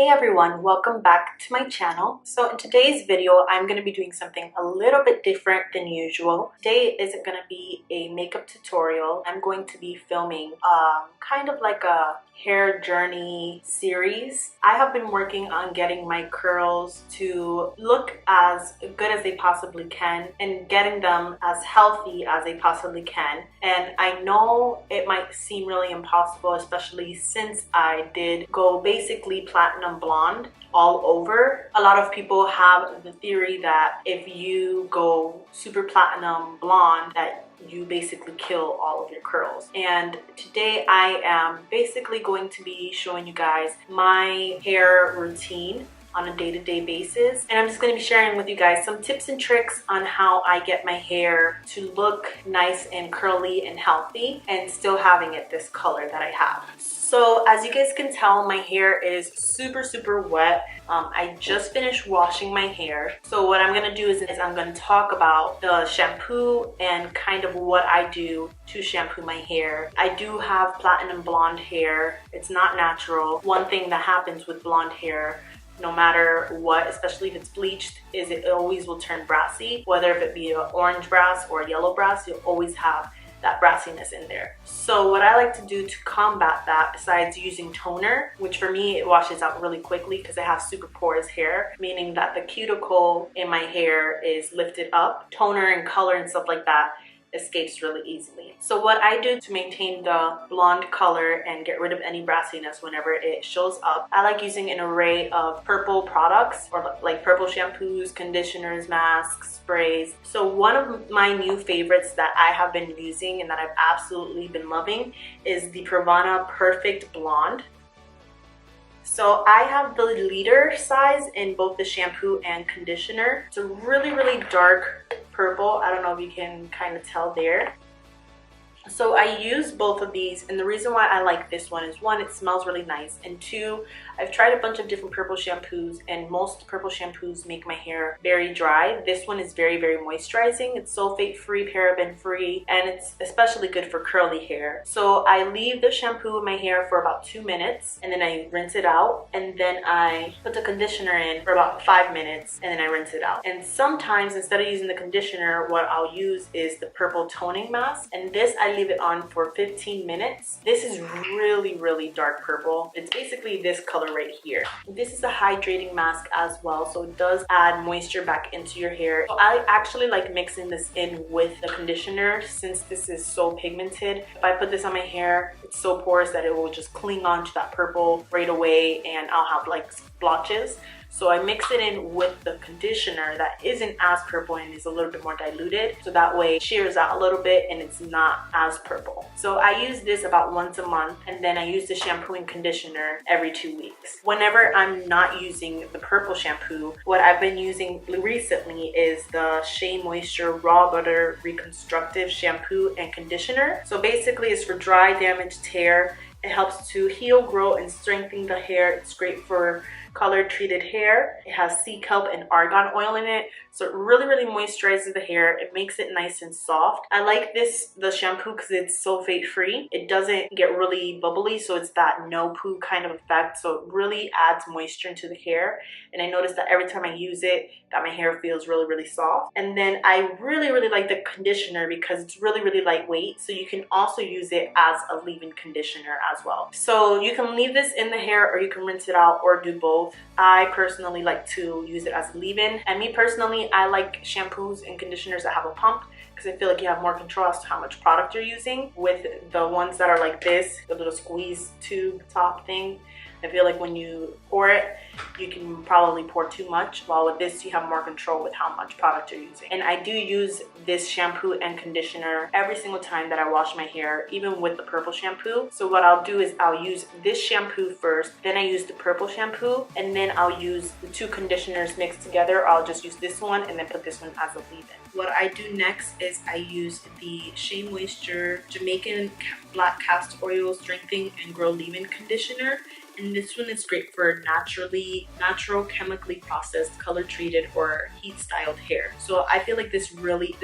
Hey everyone, welcome back to my channel. So in today's video, I'm going to be doing something a little bit different than usual. Today isn't going to be a makeup tutorial. I'm going to be filming kind of like a hair journey series. I have been working on getting my curls to look as good as they possibly can and getting them as healthy as they possibly can. And I know it might seem really impossible, especially since I did go basically platinum blonde all over. A lot of people have the theory that if you go super platinum blonde that you basically kill all of your curls. And today I am basically going to be showing you guys my hair routine on a day-to-day basis, and I'm just going to be sharing with you guys some tips and tricks on how I get my hair to look nice and curly and healthy and still having it this color that I have. So as you guys can tell, my hair is super wet. I just finished washing my hair. So what I'm going to do is I'm going to talk about the shampoo and kind of what I do to shampoo my hair. I do have platinum blonde hair. It's not natural. One thing that happens with blonde hair, no matter what, especially if it's bleached, is it always will turn brassy. Whether if it be an orange brass or a yellow brass, you'll always have that brassiness in there. So what I like to do to combat that, besides using toner, which for me it washes out really quickly because I have super porous hair, meaning that the cuticle in my hair is lifted up, toner and color and stuff like that escapes really easily. So what I do to maintain the blonde color and get rid of any brassiness whenever it shows up, I like using an array of purple products, or like purple shampoos, conditioners, masks, sprays. So one of my new favorites that I have been using and that I've absolutely been loving is the Pravana Perfect Blonde. So I have the liter size in both the shampoo and conditioner. It's a really dark purple. I don't know if you can kind of tell there. So I use both of these, and the reason why I like this one is, one, it smells really nice, and two, I've tried a bunch of different purple shampoos, and most purple shampoos make my hair very dry. This one is very moisturizing. It's sulfate free, paraben free, and it's especially good for curly hair. So I leave the shampoo in my hair for about 2 minutes, and then I rinse it out, and then I put the conditioner in for about 5 minutes, and then I rinse it out. And sometimes instead of using the conditioner, what I'll use is the purple toning mask, and this I leave it on for 15 minutes. This is really dark purple. It's basically this color right here. This is a hydrating mask as well, so it does add moisture back into your hair. So I actually like mixing this in with the conditioner since this is so pigmented. If I put this on my hair, it's so porous that it will just cling on to that purple right away, and I'll have like splotches. So I mix it in with the conditioner that isn't as purple and is a little bit more diluted, so that way it shears out a little bit and it's not as purple. So I use this about once a month, and then I use the shampoo and conditioner every 2 weeks. Whenever I'm not using the purple shampoo, what I've been using recently is the Shea Moisture Raw Butter Reconstructive Shampoo and Conditioner. So basically it's for dry, damaged hair. It helps to heal, grow, and strengthen the hair. It's great for color treated hair. It has sea kelp and argan oil in it, so it really moisturizes the hair. It makes it nice and soft. I like the shampoo because it's sulfate free. It doesn't get really bubbly, so it's that no poo kind of effect, so it really adds moisture into the hair. And I notice that every time I use it, that my hair feels really soft. And then I really like the conditioner because it's really lightweight, so you can also use it as a leave-in conditioner as well. So you can leave this in the hair or you can rinse it out, or do both. I personally like to use it as a leave-in, and me personally, I like shampoos and conditioners that have a pump because I feel like you have more control as to how much product you're using. With the ones that are like this, the little squeeze tube top thing, I feel like when you pour it, you can probably pour too much, while with this you have more control with how much product you're using. And I do use this shampoo and conditioner every single time that I wash my hair, even with the purple shampoo. So what I'll do is I'll use this shampoo first, then I use the purple shampoo, and then I'll use the two conditioners mixed together. I'll just use this one and then put this one as a leave-in. What I do next is I use the Shea Moisture Jamaican Black Castor Oil Strengthening and Grow Leave-In Conditioner. And this one is great for natural chemically processed, color treated, or heat styled hair. So I feel like this is really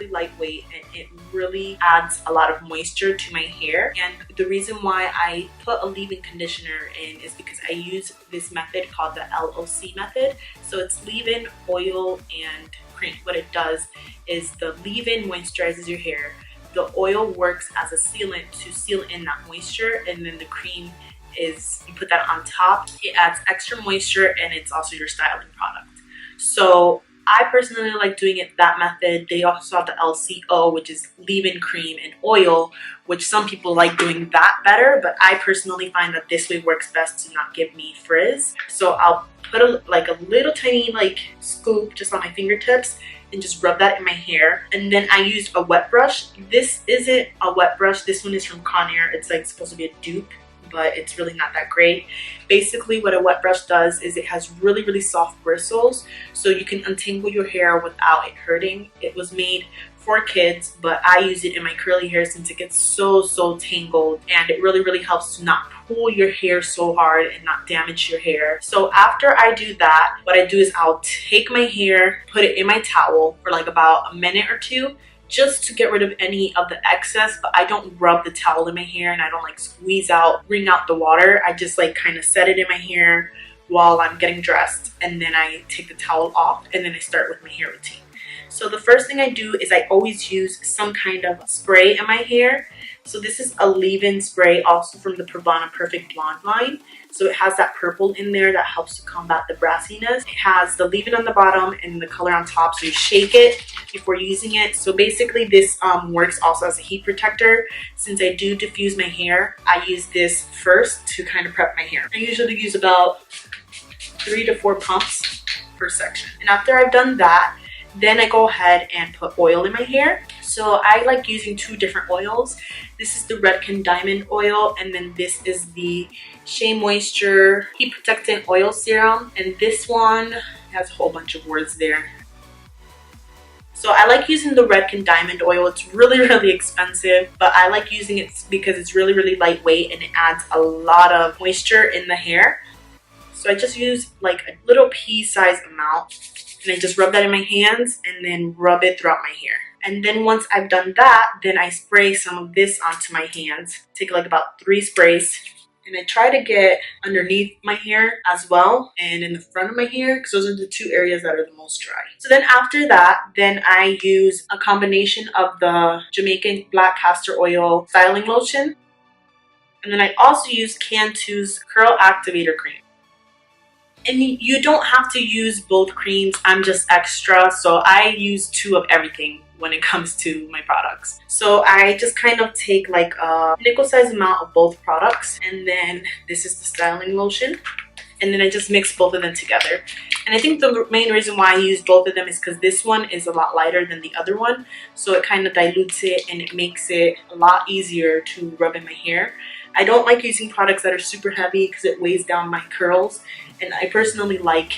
lightweight, and it really adds a lot of moisture to my hair. And the reason why I put a leave-in conditioner in is because I use this method called the LOC method. So it's leave-in, oil, and cream. What it does is the leave-in moisturizes your hair, the oil works as a sealant to seal in that moisture, and then the cream is, you put that on top. It adds extra moisture, and it's also your styling product. So I personally like doing it that method. They also have the LCO, which is leave-in cream and oil, which some people like doing that better, but I personally find that this way works best to not give me frizz. So I'll put a little tiny scoop just on my fingertips and just rub that in my hair. And then I used a wet brush. This isn't a wet brush. This one is from Conair. It's supposed to be a dupe, but it's really not that great. Basically what a wet brush does is it has really soft bristles, so you can untangle your hair without it hurting. It was made for kids, but I use it in my curly hair since it gets so tangled, and it really helps to not pull your hair so hard and not damage your hair. So after I do that, what I do is I'll take my hair, put it in my towel for about a minute or two, just to get rid of any of the excess. But I don't rub the towel in my hair, and I don't wring out the water. I just kind of set it in my hair while I'm getting dressed, and then I take the towel off, and then I start with my hair routine. So the first thing I do is I always use some kind of spray in my hair. So this is a leave-in spray, also from the Pravana Perfect blonde line. So it has that purple in there that helps to combat the brassiness. It has the leave-in on the bottom and the color on top, so you shake it before using it. So basically this works also as a heat protector. Since I do diffuse my hair, I use this first to kind of prep my hair. I usually use about 3 to 4 pumps per section. And after I've done that, then I go ahead and put oil in my hair. So I like using 2 different oils. This is the Redken Diamond oil, and then this is the Shea Moisture Heat Protectant Oil Serum. And this one has a whole bunch of words there. So I like using the Redken Diamond oil. It's really expensive, but I like using it because it's really lightweight, and it adds a lot of moisture in the hair. So I just use a little pea-sized amount, and I just rub that in my hands and then rub it throughout my hair. And then once I've done that, then I spray some of this onto my hands. Take about 3 sprays. And I try to get underneath my hair as well, and in the front of my hair, because those are the 2 areas that are the most dry. So then after that, then I use a combination of the Jamaican black castor oil styling lotion. And then I also use Cantu's curl activator cream. And you don't have to use both creams. I'm just extra, so I use 2 of everything when it comes to my products. So I just kind of take a nickel-sized amount of both products, and then this is the styling lotion, and then I just mix both of them together. And I think the main reason why I use both of them is because this one is a lot lighter than the other one, so it kind of dilutes it and it makes it a lot easier to rub in my hair. I don't like using products that are super heavy because it weighs down my curls, and I personally like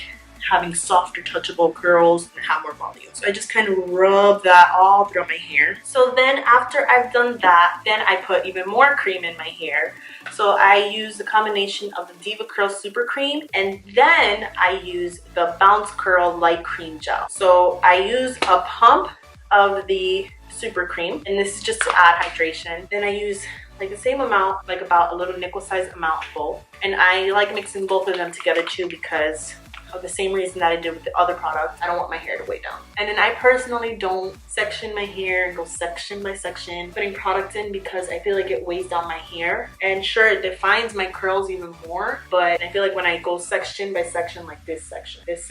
having softer touchable curls and have more volume. So I just kind of rub that all throughout my hair. So then after I've done that, then I put even more cream in my hair. So I use the combination of the Diva Curl Super Cream, and then I use the Bounce Curl Light Cream Gel. So I use a pump of the Super Cream, and this is just to add hydration. Then I use the same amount, about a little nickel-sized amount of both. And I like mixing both of them together too, because of the same reason that I did with the other products. I don't want my hair to weigh down. And then I personally don't section my hair and go section by section putting products in, because I feel like it weighs down my hair. And sure, it defines my curls even more, but I feel like when I go section by section, this section, this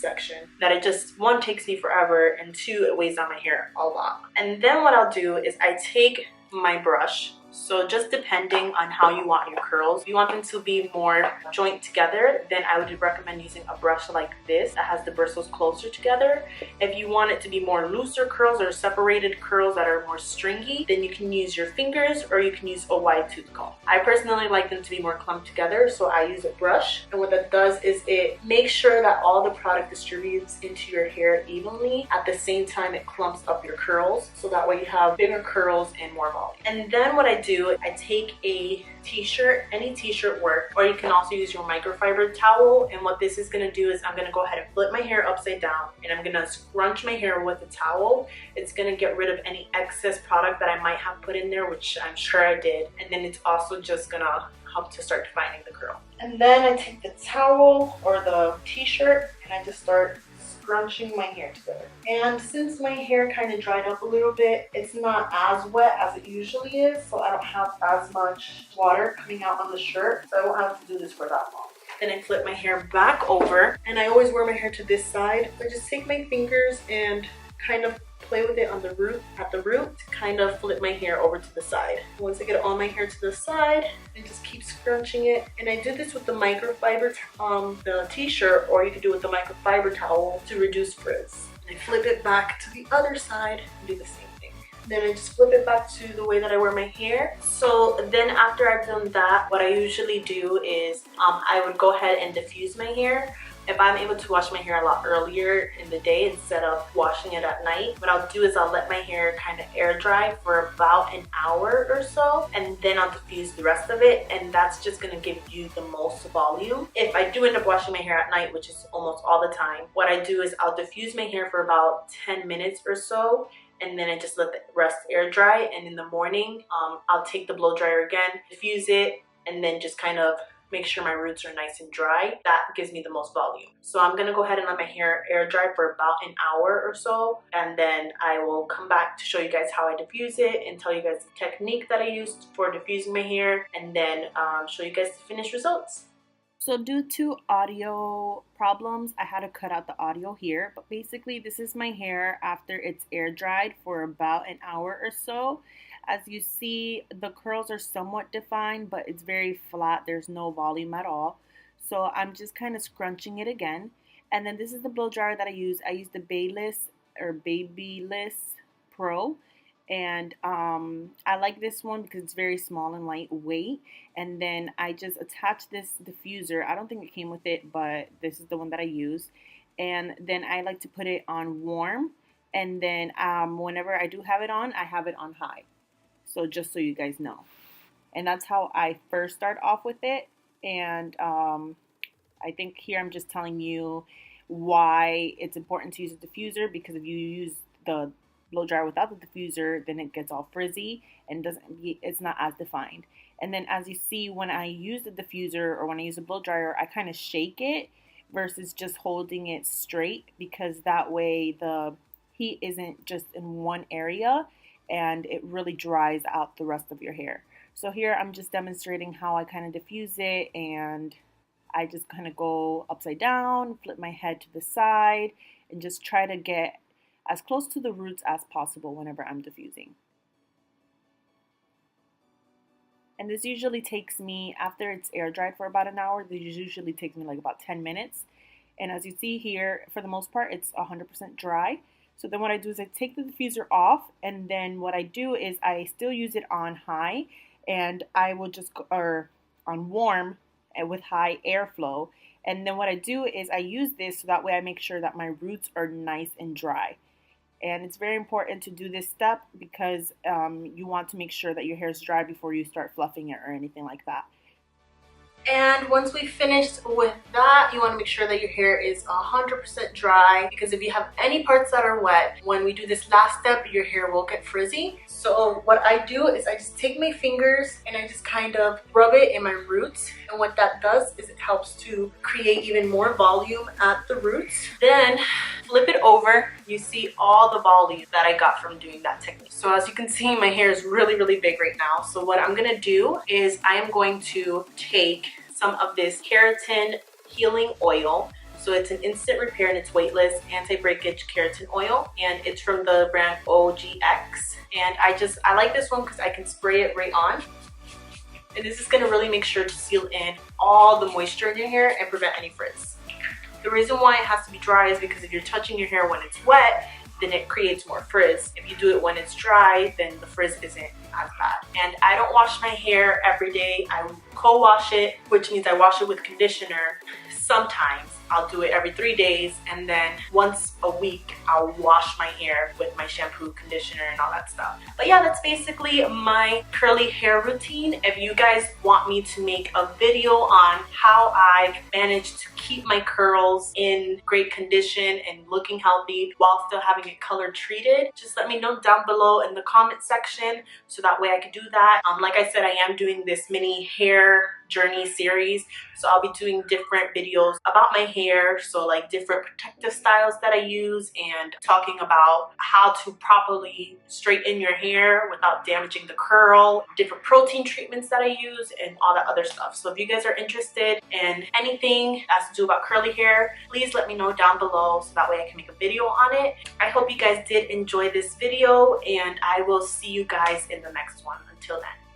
section, that it just, 1, takes me forever, and 2, it weighs down my hair a lot. And then what I'll do is I take my brush. So just depending on how you want your curls, if you want them to be more joint together, then I would recommend using a brush like this that has the bristles closer together. If you want it to be more looser curls or separated curls that are more stringy, then you can use your fingers or you can use a wide tooth comb. I personally like them to be more clumped together, so I use a brush. And what that does is it makes sure that all the product distributes into your hair evenly. At the same time, it clumps up your curls, so that way you have bigger curls and more volume. And then what I do, I take a t-shirt, any t-shirt work, or you can also use your microfiber towel. And what this is going to do is I'm going to go ahead and flip my hair upside down, and I'm going to scrunch my hair with the towel. It's going to get rid of any excess product that I might have put in there, which I'm sure I did. And then it's also just going to help to start defining the curl. And then I take the towel or the t-shirt and I just start scrunching my hair together. And since my hair kind of dried up a little bit, it's not as wet as it usually is, so I don't have as much water coming out on the shirt, so I won't have to do this for that long. Then I flip my hair back over, and I always wear my hair to this side. I just take my fingers and kind of play with it on the root, at the root, to kind of flip my hair over to the side. Once I get all my hair to the side, I just keep scrunching it. And I do this with the microfiber, the t-shirt, or you could do it with the microfiber towel to reduce frizz. And I flip it back to the other side and do the same thing. Then I just flip it back to the way that I wear my hair. So then after I've done that, what I usually do is I would go ahead and diffuse my hair. If I'm able to wash my hair a lot earlier in the day instead of washing it at night, what I'll do is I'll let my hair kind of air dry for about an hour or so, and then I'll diffuse the rest of it, and that's just going to give you the most volume. If I do end up washing my hair at night, which is almost all the time, what I do is I'll diffuse my hair for about 10 minutes or so, and then I just let the rest air dry, and in the morning I'll take the blow dryer again, diffuse it, and then just kind of make sure my roots are nice and dry. That gives me the most volume. So I'm gonna go ahead and let my hair air dry for about an hour or so, and then I will come back to show you guys how I diffuse it and tell you guys the technique that I used for diffusing my hair, and then show you guys the finished results. So due to audio problems, I had to cut out the audio here, but basically this is my hair after it's air dried for about an hour or so. As you see, the curls are somewhat defined, but it's very flat. There's no volume at all. So I'm just kind of scrunching it again. And then this is the blow dryer that I use. I use the Babyliss Pro. And I like this one because it's very small and lightweight. And then I just attach this diffuser. I don't think it came with it, but this is the one that I use. And then I like to put it on warm. And then whenever I do have it on, I have it on high. So just so you guys know. And that's how I first start off with it. And I think here I'm just telling you why it's important to use a diffuser, because if you use the blow dryer without the diffuser, then it gets all frizzy and it's not as defined. And then as you see, when I use the diffuser or when I use a blow dryer, I kind of shake it versus just holding it straight, because that way the heat isn't just in one area and it really dries out the rest of your hair. So here I'm just demonstrating how I kind of diffuse it, and I just kind of go upside down, flip my head to the side, and just try to get as close to the roots as possible whenever I'm diffusing. And this usually takes me, after it's air dried for about an hour, this usually takes me like about 10 minutes. And as you see here, for the most part, it's 100% dry. So then what I do is I take the diffuser off, and then what I do is I still use it on high, and I will just go, or on warm and with high airflow. And then what I do is I use this so that way I make sure that my roots are nice and dry. And it's very important to do this step because you want to make sure that your hair is dry before you start fluffing it or anything like that. And once we finished with that, you want to make sure that your hair is 100% dry, because if you have any parts that are wet, when we do this last step, your hair will get frizzy. So what I do is I just take my fingers and I just kind of rub it in my roots. And what that does is it helps to create even more volume at the roots. Then flip it over, you see all the volume that I got from doing that technique. So as you can see, my hair is really, really big right now. So what I'm gonna do is I am going to take some of this keratin healing oil. So it's an instant repair and it's weightless anti-breakage keratin oil, and it's from the brand OGX. And I like this one because I can spray it right on. And this is gonna really make sure to seal in all the moisture in your hair and prevent any frizz. The reason why it has to be dry is because if you're touching your hair when it's wet, then it creates more frizz. If you do it when it's dry, then the frizz isn't as bad. And I don't wash my hair every day. I co-wash it, which means I wash it with conditioner sometimes. I'll do it every 3 days, and then once a week I'll wash my hair with my shampoo, conditioner, and all that stuff. But yeah, that's basically my curly hair routine. If you guys want me to make a video on how I've managed to keep my curls in great condition and looking healthy while still having it color treated, just let me know down below in the comment section so that way I can do that. Like I said, I am doing this mini hair journey series, so I'll be doing different videos about my hair, so like different protective styles that I use and talking about how to properly straighten your hair without damaging the curl, different protein treatments that I use, and all that other stuff. So if you guys are interested in anything that's to do about curly hair, please let me know down below so that way I can make a video on it. I hope you guys did enjoy this video, and I will see you guys in the next one. Until then.